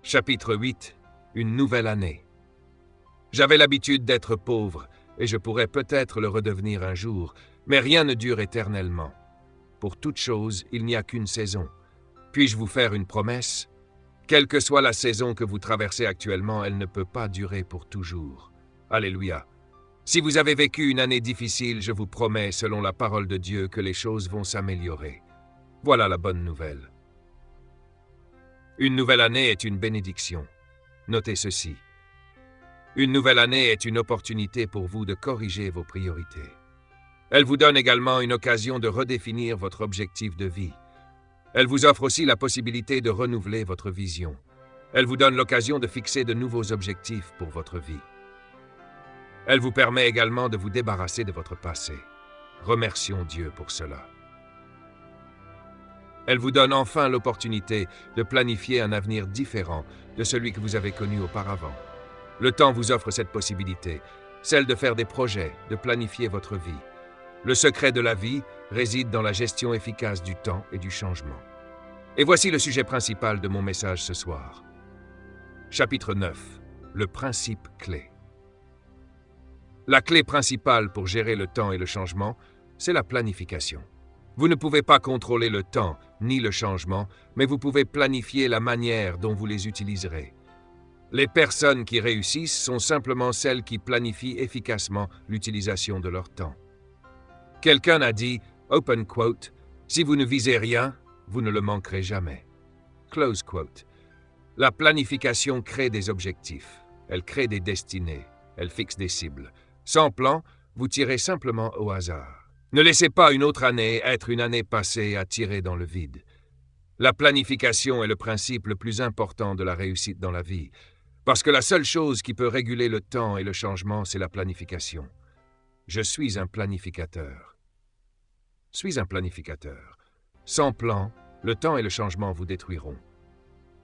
Chapitre 8. Une nouvelle année. J'avais l'habitude d'être pauvre, et je pourrais peut-être le redevenir un jour, mais rien ne dure éternellement. Pour toute chose, il n'y a qu'une saison. Puis-je vous faire une promesse? Quelle que soit la saison que vous traversez actuellement, elle ne peut pas durer pour toujours. Alléluia. Si vous avez vécu une année difficile, je vous promets, selon la parole de Dieu, que les choses vont s'améliorer. Voilà la bonne nouvelle. Une nouvelle année est une bénédiction. Notez ceci. Une nouvelle année est une opportunité pour vous de corriger vos priorités. Elle vous donne également une occasion de redéfinir votre objectif de vie. Elle vous offre aussi la possibilité de renouveler votre vision. Elle vous donne l'occasion de fixer de nouveaux objectifs pour votre vie. Elle vous permet également de vous débarrasser de votre passé. Remercions Dieu pour cela. Elle vous donne enfin l'opportunité de planifier un avenir différent de celui que vous avez connu auparavant. Le temps vous offre cette possibilité, celle de faire des projets, de planifier votre vie. Le secret de la vie réside dans la gestion efficace du temps et du changement. Et voici le sujet principal de mon message ce soir. Chapitre 9. Le principe clé. La clé principale pour gérer le temps et le changement, c'est la planification. Vous ne pouvez pas contrôler le temps ni le changement, mais vous pouvez planifier la manière dont vous les utiliserez. Les personnes qui réussissent sont simplement celles qui planifient efficacement l'utilisation de leur temps. Quelqu'un a dit, open quote, « Si vous ne visez rien, vous ne le manquerez jamais. » Close quote. La planification crée des objectifs, elle crée des destinées, elle fixe des cibles. Sans plan, vous tirez simplement au hasard. Ne laissez pas une autre année être une année passée à tirer dans le vide. La planification est le principe le plus important de la réussite dans la vie, parce que la seule chose qui peut réguler le temps et le changement, c'est la planification. Je suis un planificateur. Suis un planificateur. Sans plan, le temps et le changement vous détruiront.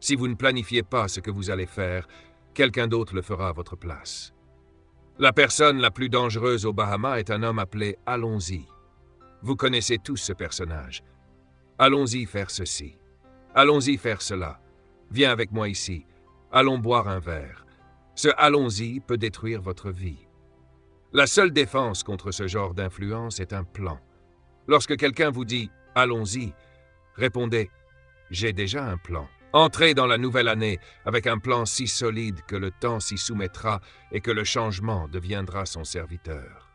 Si vous ne planifiez pas ce que vous allez faire, quelqu'un d'autre le fera à votre place. La personne la plus dangereuse aux Bahamas est un homme appelé Allons-y. Vous connaissez tous ce personnage. Allons-y faire ceci. Allons-y faire cela. Viens avec moi ici. Allons boire un verre. Ce allons-y peut détruire votre vie. La seule défense contre ce genre d'influence est un plan. Lorsque quelqu'un vous dit « allons-y », répondez « j'ai déjà un plan ». Entrez dans la nouvelle année avec un plan si solide que le temps s'y soumettra et que le changement deviendra son serviteur.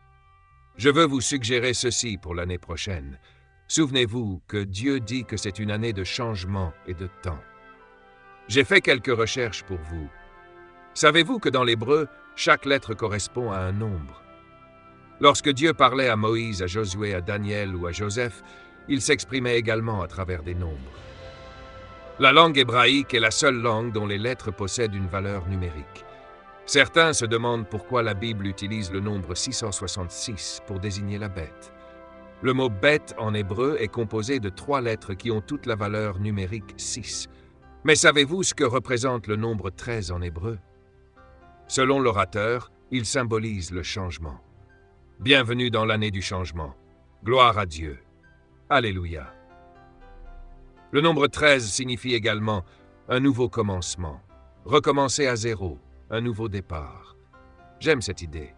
Je veux vous suggérer ceci pour l'année prochaine. Souvenez-vous que Dieu dit que c'est une année de changement et de temps. J'ai fait quelques recherches pour vous. Savez-vous que dans l'hébreu, chaque lettre correspond à un nombre? Lorsque Dieu parlait à Moïse, à Josué, à Daniel ou à Joseph, il s'exprimait également à travers des nombres. La langue hébraïque est la seule langue dont les lettres possèdent une valeur numérique. Certains se demandent pourquoi la Bible utilise le nombre 666 pour désigner la bête. Le mot « bête » en hébreu est composé de 3 lettres qui ont toute la valeur numérique 6. Mais savez-vous ce que représente le nombre 13 en hébreu? Selon l'orateur, il symbolise le changement. Bienvenue dans l'année du changement. Gloire à Dieu. Alléluia. Le nombre 13 signifie également un nouveau commencement, recommencer à zéro, un nouveau départ. J'aime cette idée.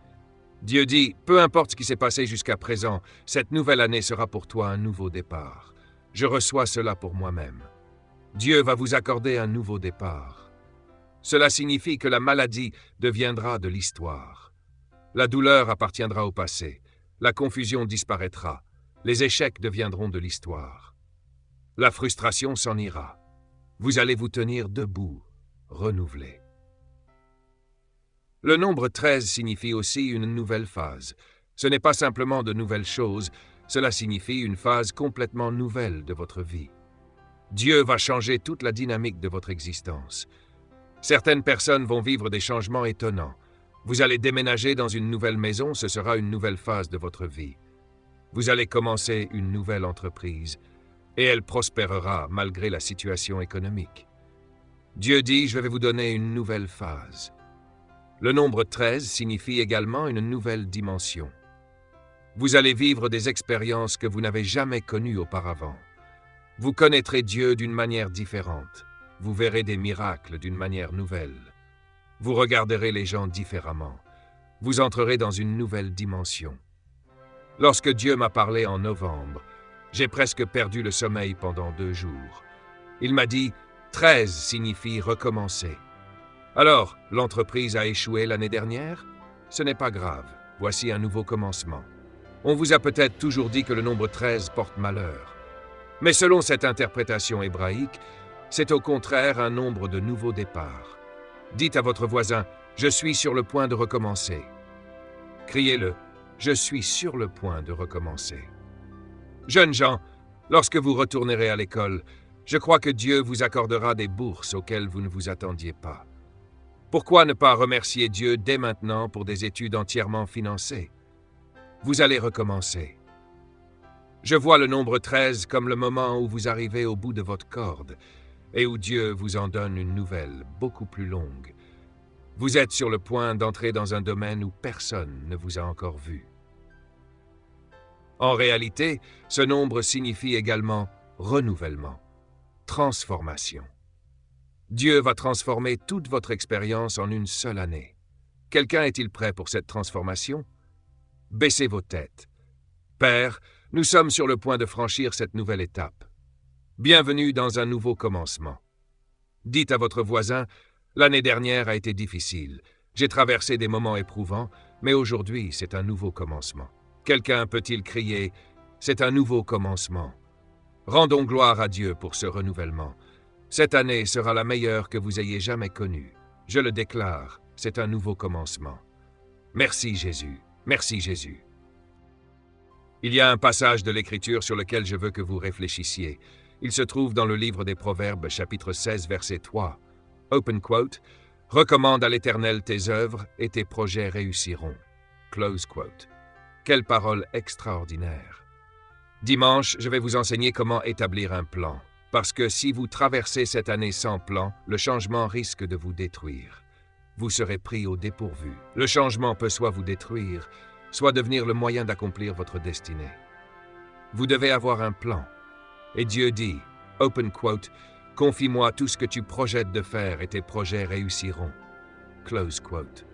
Dieu dit, peu importe ce qui s'est passé jusqu'à présent, cette nouvelle année sera pour toi un nouveau départ. Je reçois cela pour moi-même. Dieu va vous accorder un nouveau départ. Cela signifie que la maladie deviendra de l'histoire. La douleur appartiendra au passé, la confusion disparaîtra, les échecs deviendront de l'histoire. La frustration s'en ira. Vous allez vous tenir debout, renouvelé. Le nombre 13 signifie aussi une nouvelle phase. Ce n'est pas simplement de nouvelles choses, cela signifie une phase complètement nouvelle de votre vie. Dieu va changer toute la dynamique de votre existence. Certaines personnes vont vivre des changements étonnants. Vous allez déménager dans une nouvelle maison, ce sera une nouvelle phase de votre vie. Vous allez commencer une nouvelle entreprise. Et elle prospérera malgré la situation économique. Dieu dit, je vais vous donner une nouvelle phase. Le nombre 13 signifie également une nouvelle dimension. Vous allez vivre des expériences que vous n'avez jamais connues auparavant. Vous connaîtrez Dieu d'une manière différente. vous verrez des miracles d'une manière nouvelle. Vous regarderez les gens différemment. Vous entrerez dans une nouvelle dimension. Lorsque Dieu m'a parlé en novembre, j'ai presque perdu le sommeil pendant 2 jours. Il m'a dit « 13 signifie recommencer ». Alors, l'entreprise a échoué l'année dernière? Ce n'est pas grave, voici un nouveau commencement. On vous a peut-être toujours dit que le nombre 13 porte malheur. Mais selon cette interprétation hébraïque, c'est au contraire un nombre de nouveaux départs. Dites à votre voisin « Je suis sur le point de recommencer ». Criez-le « Je suis sur le point de recommencer ». Jeunes gens, lorsque vous retournerez à l'école, je crois que Dieu vous accordera des bourses auxquelles vous ne vous attendiez pas. Pourquoi ne pas remercier Dieu dès maintenant pour des études entièrement financées? Vous allez recommencer. Je vois le nombre 13 comme le moment où vous arrivez au bout de votre corde et où Dieu vous en donne une nouvelle, beaucoup plus longue. Vous êtes sur le point d'entrer dans un domaine où personne ne vous a encore vu. En réalité, ce nombre signifie également renouvellement, transformation. Dieu va transformer toute votre expérience en une seule année. Quelqu'un est-il prêt pour cette transformation? Baissez vos têtes. Père, nous sommes sur le point de franchir cette nouvelle étape. Bienvenue dans un nouveau commencement. Dites à votre voisin, l'année dernière a été difficile. J'ai traversé des moments éprouvants, mais aujourd'hui c'est un nouveau commencement. Quelqu'un peut-il crier, c'est un nouveau commencement. Rendons gloire à Dieu pour ce renouvellement. Cette année sera la meilleure que vous ayez jamais connue. Je le déclare, c'est un nouveau commencement. Merci Jésus, merci Jésus. Il y a un passage de l'Écriture sur lequel je veux que vous réfléchissiez. Il se trouve dans le livre des Proverbes, chapitre 16, verset 3. Open quote, « Recommande à l'Éternel tes œuvres et tes projets réussiront. » Close quote. Quelle parole extraordinaire. Dimanche, je vais vous enseigner comment établir un plan. Parce que si vous traversez cette année sans plan, le changement risque de vous détruire. Vous serez pris au dépourvu. Le changement peut soit vous détruire, soit devenir le moyen d'accomplir votre destinée. Vous devez avoir un plan. Et Dieu dit, open quote, « Confie-moi tout ce que tu projettes de faire et tes projets réussiront. » Close quote.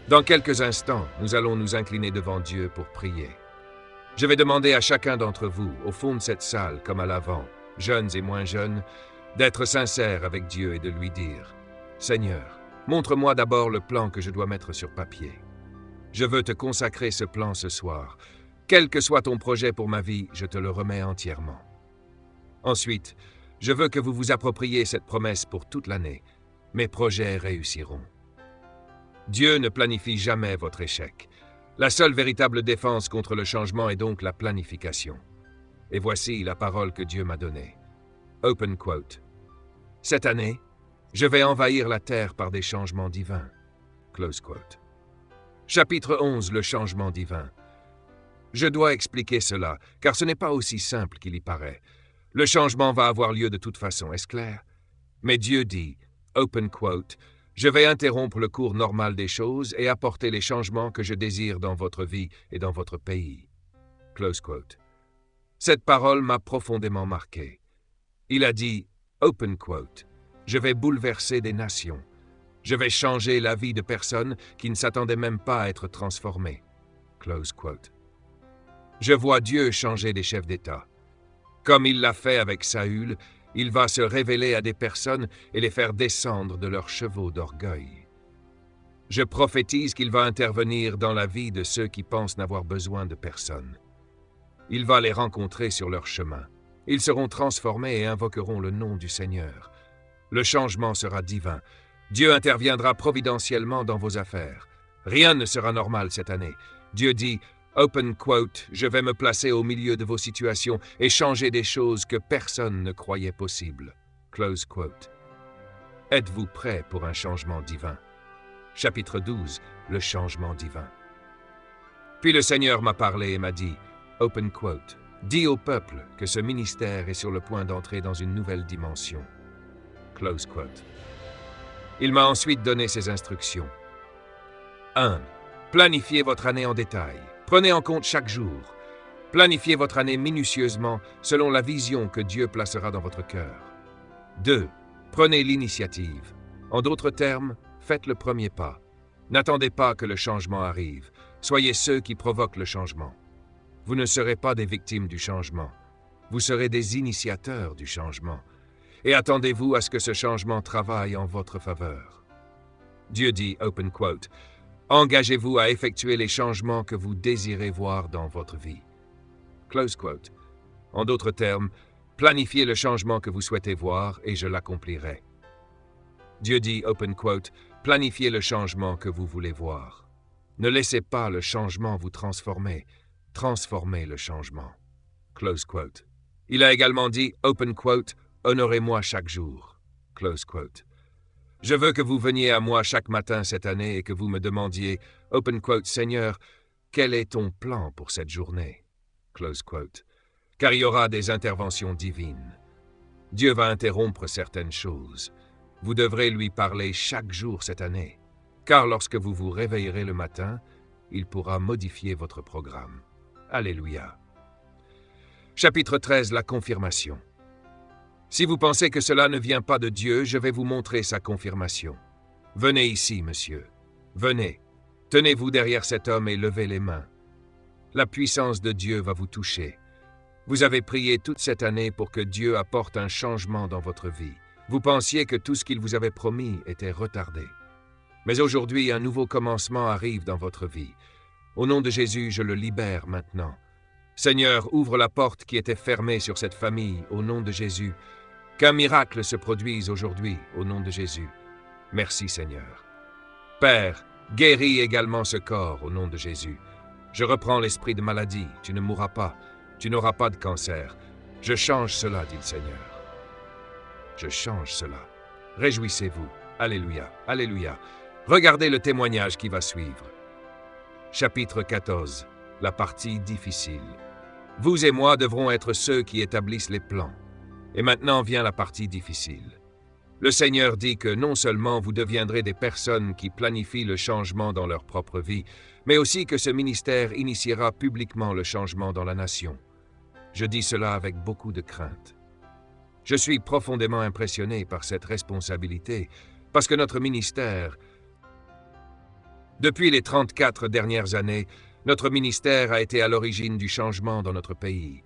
Dans quelques instants, nous allons nous incliner devant Dieu pour prier. Je vais demander à chacun d'entre vous, au fond de cette salle comme à l'avant, jeunes et moins jeunes, d'être sincères avec Dieu et de lui dire « Seigneur, montre-moi d'abord le plan que je dois mettre sur papier. Je veux te consacrer ce plan ce soir. Quel que soit ton projet pour ma vie, je te le remets entièrement. Ensuite, je veux que vous vous appropriez cette promesse pour toute l'année. Mes projets réussiront. » Dieu ne planifie jamais votre échec. La seule véritable défense contre le changement est donc la planification. Et voici la parole que Dieu m'a donnée. Open quote. « Cette année, je vais envahir la terre par des changements divins. » Close quote. Chapitre 11, le changement divin. Je dois expliquer cela, car ce n'est pas aussi simple qu'il y paraît. Le changement va avoir lieu de toute façon, est-ce clair? Mais Dieu dit, open quote, « Je vais interrompre le cours normal des choses et apporter les changements que je désire dans votre vie et dans votre pays. » Close quote. Cette parole m'a profondément marqué. Il a dit, open quote, « Je vais bouleverser des nations. Je vais changer la vie de personnes qui ne s'attendaient même pas à être transformées. » Close quote. Je vois Dieu changer des chefs d'État. Comme il l'a fait avec Saül, il va se révéler à des personnes et les faire descendre de leurs chevaux d'orgueil. Je prophétise qu'il va intervenir dans la vie de ceux qui pensent n'avoir besoin de personne. Il va les rencontrer sur leur chemin. Ils seront transformés et invoqueront le nom du Seigneur. Le changement sera divin. Dieu interviendra providentiellement dans vos affaires. Rien ne sera normal cette année. Dieu dit, open quote, « Je vais me placer au milieu de vos situations et changer des choses que personne ne croyait possibles. » Close quote. Êtes-vous prêts pour un changement divin? Chapitre 12, le changement divin. Puis le Seigneur m'a parlé et m'a dit, open quote, « Dis au peuple que ce ministère est sur le point d'entrer dans une nouvelle dimension. » Close quote. Il m'a ensuite donné ces instructions. 1. Planifiez votre année en détail. Prenez en compte chaque jour. Planifiez votre année minutieusement selon la vision que Dieu placera dans votre cœur. 2. Prenez l'initiative. En d'autres termes, faites le premier pas. N'attendez pas que le changement arrive. Soyez ceux qui provoquent le changement. Vous ne serez pas des victimes du changement. Vous serez des initiateurs du changement. Et attendez-vous à ce que ce changement travaille en votre faveur. Dieu dit, open quote, « Engagez-vous à effectuer les changements que vous désirez voir dans votre vie. » Close quote. En d'autres termes, planifiez le changement que vous souhaitez voir et je l'accomplirai. Dieu dit, open quote, « Planifiez le changement que vous voulez voir. Ne laissez pas le changement vous transformer. Transformez le changement. » Close quote. Il a également dit, open quote, « Honorez-moi chaque jour. » Close quote. Je veux que vous veniez à moi chaque matin cette année et que vous me demandiez, open quote, « Seigneur, quel est ton plan pour cette journée? » Close quote. Car il y aura des interventions divines. Dieu va interrompre certaines choses. Vous devrez lui parler chaque jour cette année, car lorsque vous vous réveillerez le matin, il pourra modifier votre programme. Alléluia. Chapitre 13, la confirmation. Si vous pensez que cela ne vient pas de Dieu, je vais vous montrer sa confirmation. Venez ici, monsieur. Venez. Tenez-vous derrière cet homme et levez les mains. La puissance de Dieu va vous toucher. Vous avez prié toute cette année pour que Dieu apporte un changement dans votre vie. Vous pensiez que tout ce qu'il vous avait promis était retardé. Mais aujourd'hui, un nouveau commencement arrive dans votre vie. Au nom de Jésus, je le libère maintenant. Seigneur, ouvre la porte qui était fermée sur cette famille, au nom de Jésus. Qu'un miracle se produise aujourd'hui, au nom de Jésus. Merci, Seigneur. Père, guéris également ce corps, au nom de Jésus. Je reprends l'esprit de maladie, tu ne mourras pas, tu n'auras pas de cancer. Je change cela, dit le Seigneur. Je change cela. Réjouissez-vous. Alléluia, alléluia. Regardez le témoignage qui va suivre. Chapitre 14. La partie difficile. Vous et moi devrons être ceux qui établissent les plans. Et maintenant vient la partie difficile. Le Seigneur dit que non seulement vous deviendrez des personnes qui planifient le changement dans leur propre vie, mais aussi que ce ministère initiera publiquement le changement dans la nation. Je dis cela avec beaucoup de crainte. Je suis profondément impressionné par cette responsabilité, parce que notre ministère, depuis les 34 dernières années, notre ministère a été à l'origine du changement dans notre pays.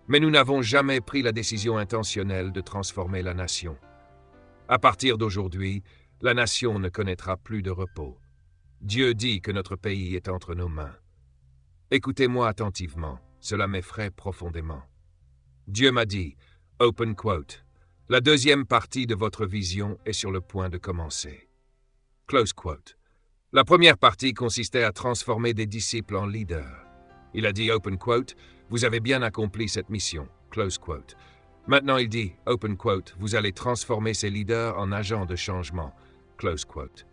Mais nous n'avons jamais pris la décision intentionnelle de transformer la nation. À partir d'aujourd'hui, la nation ne connaîtra plus de repos. Dieu dit que notre pays est entre nos mains. Écoutez-moi attentivement, cela m'effraie profondément. Dieu m'a dit, open quote, « La deuxième partie de votre vision est sur le point de commencer. » Close quote. La première partie consistait à transformer des disciples en leaders. Il a dit, open quote, « Vous avez bien accompli cette mission. » Close quote. Maintenant il dit, open quote, « Vous allez transformer ces leaders en agents de changement. » Close quote.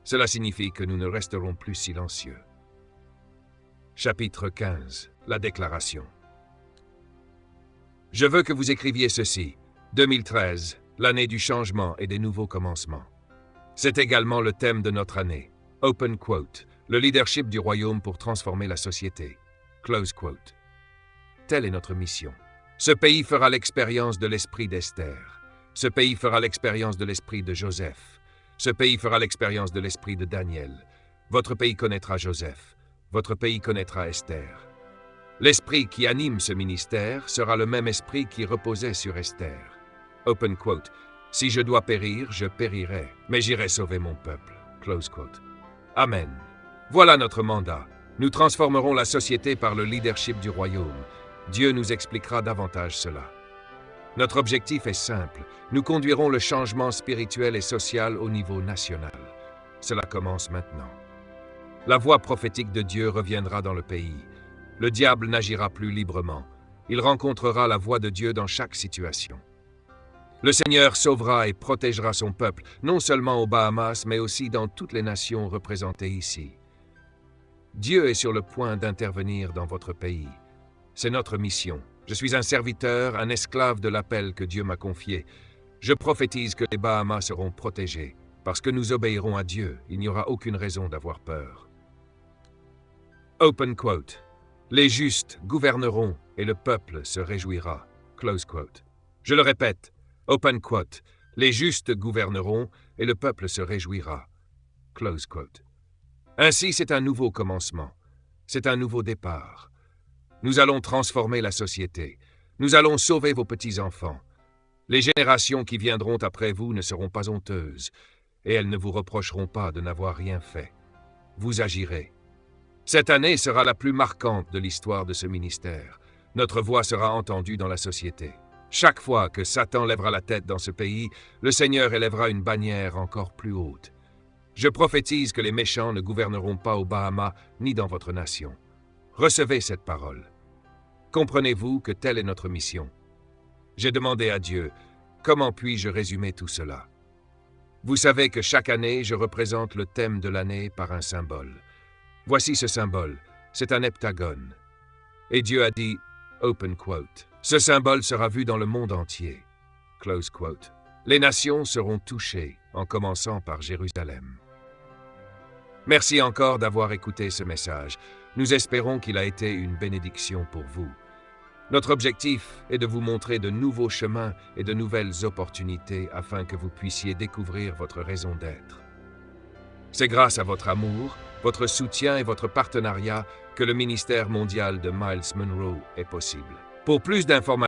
Cela signifie que nous ne resterons plus silencieux. Chapitre 15. La déclaration. Je veux que vous écriviez ceci. 2013, l'année du changement et des nouveaux commencements. C'est également le thème de notre année. Open quote. Le leadership du royaume pour transformer la société. Close quote. Telle est notre mission. Ce pays fera l'expérience de l'esprit d'Esther. Ce pays fera l'expérience de l'esprit de Joseph. Ce pays fera l'expérience de l'esprit de Daniel. Votre pays connaîtra Joseph. Votre pays connaîtra Esther. L'esprit qui anime ce ministère sera le même esprit qui reposait sur Esther. Open quote. Si je dois périr, je périrai, mais j'irai sauver mon peuple. Close quote. Amen. Voilà notre mandat. Nous transformerons la société par le leadership du royaume. Dieu nous expliquera davantage cela. Notre objectif est simple. Nous conduirons le changement spirituel et social au niveau national. Cela commence maintenant. La voix prophétique de Dieu reviendra dans le pays. Le diable n'agira plus librement. Il rencontrera la voix de Dieu dans chaque situation. Le Seigneur sauvera et protégera son peuple, non seulement aux Bahamas, mais aussi dans toutes les nations représentées ici. Dieu est sur le point d'intervenir dans votre pays. C'est notre mission. Je suis un serviteur, un esclave de l'appel que Dieu m'a confié. Je prophétise que les Bahamas seront protégés. Parce que nous obéirons à Dieu, il n'y aura aucune raison d'avoir peur. Open quote. Les justes gouverneront et le peuple se réjouira. Close quote. Je le répète. Open quote. Les justes gouverneront et le peuple se réjouira. » Close quote. Ainsi, c'est un nouveau commencement. C'est un nouveau départ. Nous allons transformer la société. Nous allons sauver vos petits-enfants. Les générations qui viendront après vous ne seront pas honteuses, et elles ne vous reprocheront pas de n'avoir rien fait. Vous agirez. Cette année sera la plus marquante de l'histoire de ce ministère. Notre voix sera entendue dans la société. Chaque fois que Satan lèvera la tête dans ce pays, le Seigneur élèvera une bannière encore plus haute. Je prophétise que les méchants ne gouverneront pas aux Bahamas ni dans votre nation. Recevez cette parole. Comprenez-vous que telle est notre mission? J'ai demandé à Dieu, comment puis-je résumer tout cela? Vous savez que chaque année, je représente le thème de l'année par un symbole. Voici ce symbole, c'est un heptagone. Et Dieu a dit, open quote, ce symbole sera vu dans le monde entier. Close quote. Les nations seront touchées, en commençant par Jérusalem. Merci encore d'avoir écouté ce message. Nous espérons qu'il a été une bénédiction pour vous. Notre objectif est de vous montrer de nouveaux chemins et de nouvelles opportunités afin que vous puissiez découvrir votre raison d'être. C'est grâce à votre amour, votre soutien et votre partenariat que le ministère mondial de Myles Munroe est possible. Pour plus d'informations,